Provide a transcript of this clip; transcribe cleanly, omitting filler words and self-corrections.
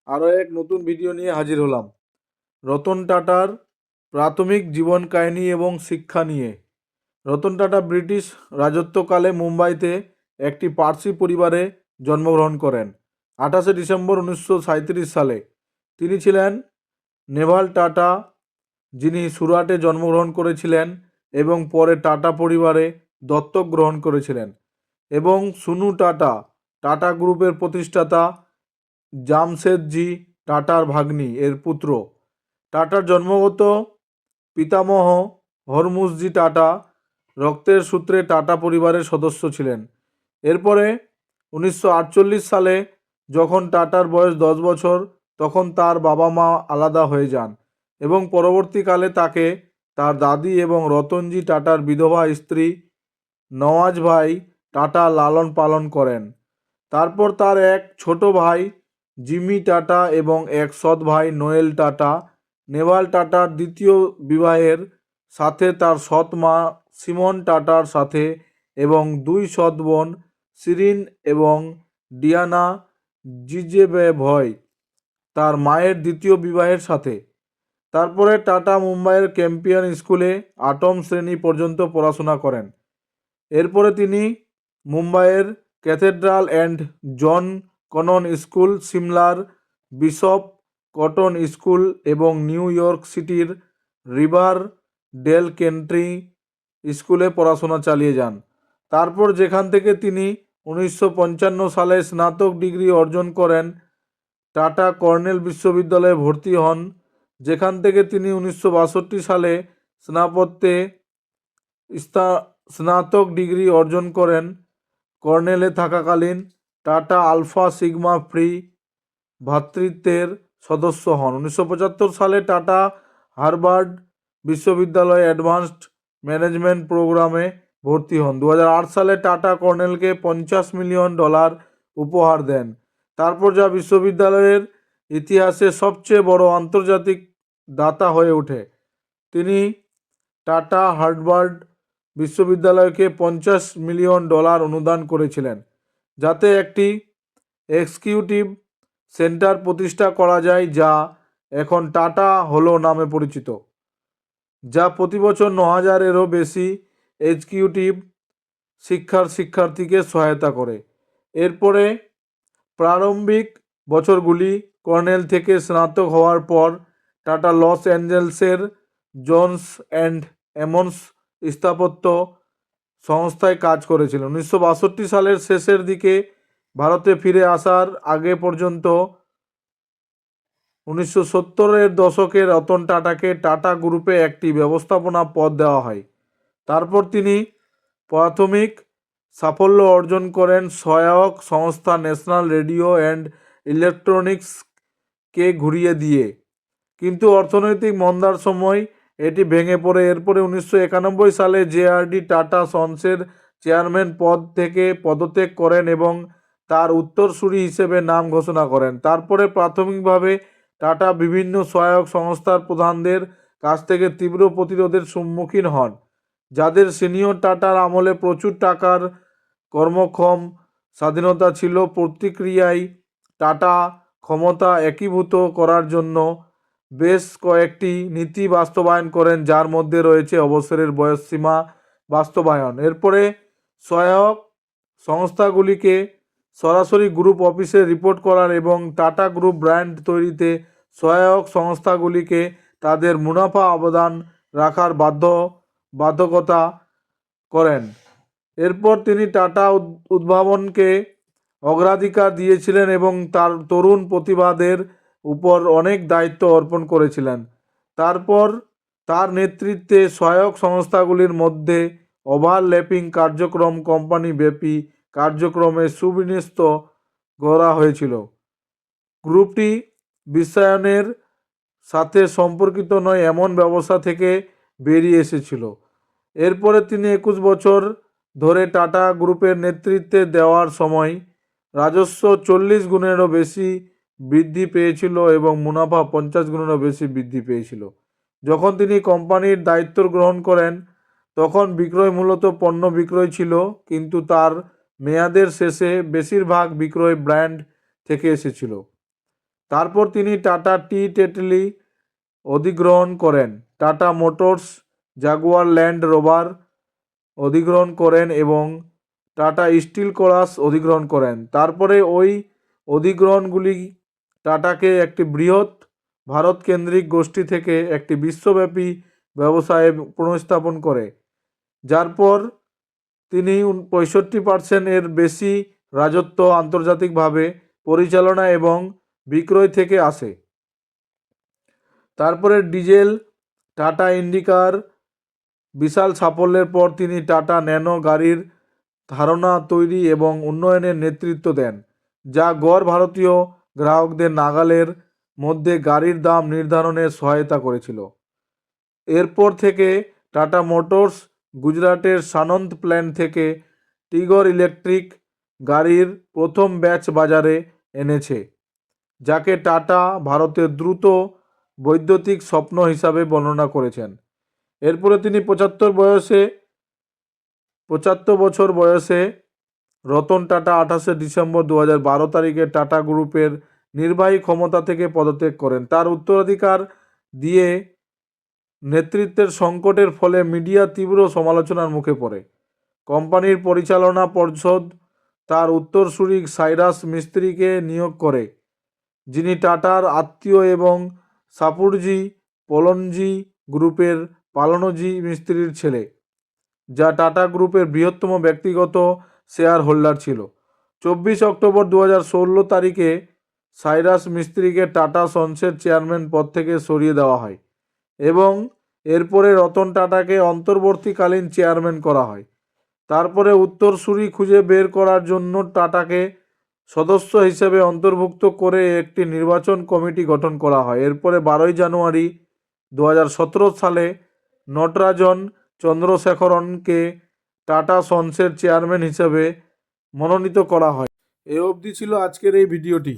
আরও এক নতুন ভিডিও নিয়ে হাজির হলাম। রতন টাটার প্রাথমিক জীবন কাহিনী এবং শিক্ষা নিয়ে। রতন টাটা ব্রিটিশ রাজত্বকালে মুম্বাইতে একটি পার্সি পরিবারে জন্মগ্রহণ করেন 28শে ডিসেম্বর 1937 সালে। তিনি ছিলেন নেভাল টাটা, যিনি সুরাটে জন্মগ্রহণ করেছিলেন এবং পরে টাটা পরিবারে দত্তক গ্রহণ করেছিলেন, এবং সুনু টাটা, টাটা গ্রুপের প্রতিষ্ঠাতা জামশেদজি টাটার ভাগ্নি এর পুত্র। টাটার জন্মগত পিতামহ হরমুসজি টাটা রক্তের সূত্রে টাটা পরিবারের সদস্য ছিলেন। এরপরে 1948 সালে যখন টাটার বয়স 10 বছর, তখন তার বাবা মা আলাদা হয়ে যান এবং পরবর্তীকালে তাকে তার দাদি এবং রতনজি টাটার বিধবা স্ত্রী নওয়াজভাই টাটা লালন পালন করেন। তারপর তার এক ছোট ভাই জিমি টাটা এবং এক সৎ ভাই নোয়েল টাটা নেভাল টাটার দ্বিতীয় বিবাহের সাথে তার সৎ মা সিমন টাটার সাথে এবং দুই সৎ বোন সিরিন এবং ডিয়ানা জিজেবেভয় তার মায়ের দ্বিতীয় বিবাহের সাথে। তারপরে টাটা মুম্বাইয়ের ক্যাম্পিয়ন স্কুলে 8ম শ্রেণী পর্যন্ত পড়াশোনা করেন। এরপরে তিনি মুম্বাইয়ের cathedral and John Connon school, সিমলার বিশপ কটন স্কুল এবং নিউ ইয়র্ক সিটির রিভার ডেল কেন্ট্রি স্কুলে পড়াশোনা চালিয়ে যান। তারপর যেখান থেকে তিনি 1955 সালে স্নাতক ডিগ্রি অর্জন করেন, টাটা কর্নেল বিশ্ববিদ্যালয়ে ভর্তি হন, যেখান থেকে তিনি 1962 সালে স্নাতকোত্তর স্নাতক ডিগ্রি অর্জন করেন। কর্নেলে থাকাকালীন টাটা আলফা সিগমা ফ্রি ভ্রাতৃত্বের সদস্য হন। 1975 সালে টাটা হার্ভার্ড বিশ্ববিদ্যালয়ে অ্যাডভান্সড ম্যানেজমেন্ট প্রোগ্রামে ভর্তি হন। 2008 সালে টাটা কর্নেলকে $50 মিলিয়ন উপহার দেন, তারপর যা বিশ্ববিদ্যালয়ের ইতিহাসে সবচেয়ে বড় আন্তর্জাতিক দাতা হয়ে ওঠে। তিনি টাটা হার্ভার্ড বিশ্ববিদ্যালয়কে $50 মিলিয়ন অনুদান করেছিলেন, যাতে একটি এক্সিকিউটিভ সেন্টার প্রতিষ্ঠা করা যায়, যা এখন টাটা হলো নামে পরিচিত, যা প্রতি বছর 9,000-এরও বেশি এক্সিকিউটিভ শিক্ষার্থীকে সহায়তা করে। এরপরে প্রারম্ভিক বছরগুলি কর্নেল থেকে স্নাতক হওয়ার পর টাটা লস অ্যাঞ্জেলেসের জোনস অ্যান্ড এমন্স স্থাপত্য সংস্থায় কাজ করেছিলেন। 1962 সালের শেষের দিকে ভারতে ফিরে আসার আগে পর্যন্ত 1970-এর দশকে রতন টাটাকে টাটা গ্রুপে একটি ব্যবস্থাপনা পদ দেওয়া হয়। তারপর তিনি প্রাথমিক সাফল্য অর্জন করেন সহায়ক সংস্থা ন্যাশনাল রেডিও অ্যান্ড ইলেকট্রনিক্সকে ঘুরিয়ে দিয়ে, কিন্তু অর্থনৈতিক মন্দার সময় এটি ভেঙে পড়ে। এরপরে 1991 সালে জে.আর.ডি. টাটা সন্সের চেয়ারম্যান পদ থেকে পদত্যাগ করেন এবং তার উত্তরসূরি হিসেবে নাম ঘোষণা করেন। তারপরে প্রাথমিকভাবে টাটা বিভিন্ন সহায়ক সংস্থার প্রধানদের কাছ থেকে তীব্র প্রতিরোধের সম্মুখীন হন, যাদের সিনিয়র টাটার আমলে প্রচুর টাকার কর্মক্ষম স্বাধীনতা ছিল। প্রতিক্রিয়ায় টাটা ক্ষমতা একীভূত করার জন্য বেশ কয়েকটি নীতি বাস্তবায়ন করেন, যার মধ্যে রয়েছে অবসরের বয়সসীমা বাস্তবায়ন। এরপরে সহায়ক সংস্থাগুলিকে সরাসরি গ্রুপ অফিসে রিপোর্ট করার এবং টাটা গ্রুপ ব্র্যান্ড তৈরিতে সহায়ক সংস্থাগুলিকে তাদের মুনাফা অবদান রাখার বাধ্যকতা করেন। এরপর তিনি টাটা উদ্ভাবনকে অগ্রাধিকার দিয়েছিলেন এবং তার তরুণ প্রতিভাদের উপর অনেক দায়িত্ব অর্পণ করেছিলেন। তারপর তার নেতৃত্বে সহায়ক সংস্থাগুলির মধ্যে ওভারল্যাপিং কার্যক্রম কোম্পানি ব্যাপী কার্যক্রমে সুবিন্যস্ত করা হয়েছিল। গ্রুপটি বিশ্বায়নের সাথে সম্পর্কিত নয় এমন ব্যবসা থেকে বেরিয়ে এসেছিল। এরপরে তিনি 21 বছর ধরে টাটা গ্রুপের নেতৃত্বে দেওয়ার সময় রাজস্ব 40 গুণেরও বেশি বৃদ্ধি পেয়েছিল এবং মুনাফা 50 গুণেরও বেশি বৃদ্ধি পেয়েছিল। যখন তিনি কোম্পানির দায়িত্ব গ্রহণ করেন, তখন বিক্রয় মূলত পণ্য বিক্রয় ছিল, কিন্তু তার মেয়াদের শেষে বেশিরভাগ বিক্রয় ব্র্যান্ড থেকে এসেছিল। তারপর তিনি টাটা টি টেটলি অধিগ্রহণ করেন, tata motors, Jaguar land rover অধিগ্রহণ করেন এবং টাটা স্টিল করাস অধিগ্রহণ করেন। তারপরে ওই অধিগ্রহণগুলি টাটাকে একটি বৃহৎ ভারতকেন্দ্রিক গোষ্ঠী থেকে একটি বিশ্বব্যাপী ব্যবসায়ে পুনঃস্থাপন করে, যার পর তিনি 65% এর বেশি রাজত্ব আন্তর্জাতিকভাবে পরিচালনা এবং বিক্রয় থেকে আসে। তারপরে ডিজেল টাটা ইন্ডিকার বিশাল সাফল্যের পর তিনি টাটা ন্যানো গাড়ির ধারণা তৈরি এবং উন্নয়নের নেতৃত্ব দেন, যা গড় ভারতীয় গ্রাহকদের নাগালের মধ্যে গাড়ির দাম নির্ধারণে সহায়তা করেছিল। এরপর থেকে টাটা মোটরস গুজরাটের সানন্দ প্ল্যান্ট থেকে টিগর ইলেকট্রিক গাড়ির প্রথম ব্যাচ বাজারে এনেছে, যাকে টাটা ভারতের দ্রুত বৈদ্যুতিক স্বপ্ন হিসাবে বর্ণনা করেছেন। এরপরে তিনি 75 বছর বয়সে রতন টাটা 28 ডিসেম্বর 2012 তারিখে টাটা গ্রুপের নির্বাহী ক্ষমতা থেকে পদত্যাগ করেন। তার উত্তরাধিকার দিয়ে নেতৃত্বের সংকটের ফলে মিডিয়া তীব্র সমালোচনার মুখে পড়ে। কোম্পানির পরিচালনা পর্ষদ তার উত্তরসূরি সাইরাস মিস্ত্রিকে নিয়োগ করে, যিনি টাটার আত্মীয় এবং সাপুড়জি পোলনজি গ্রুপের পালনজি মিস্ত্রির ছেলে, যা টাটা গ্রুপের বৃহত্তম ব্যক্তিগত শেয়ার হোল্ডার ছিল। 24 অক্টোবর 2016 তারিখে সাইরাস মিস্ত্রিকে টাটা সন্সের চেয়ারম্যান পদ থেকে সরিয়ে দেওয়া হয় এবং এরপরে রতন টাটাকে অন্তর্বর্তীকালীন চেয়ারম্যান করা হয়। তারপরে উত্তরসূরি খুঁজে বের করার জন্য টাটাকে সদস্য হিসেবে অন্তর্ভুক্ত করে একটি নির্বাচন কমিটি গঠন করা হয়। এরপরে 12 জানুয়ারি 2017 সালে নটরাজন চন্দ্রশেখরনকে টাটা সন্সের চেয়ারম্যান হিসেবে মনোনীত করা হয়। এ অবধি ছিল আজকের এই ভিডিওটি।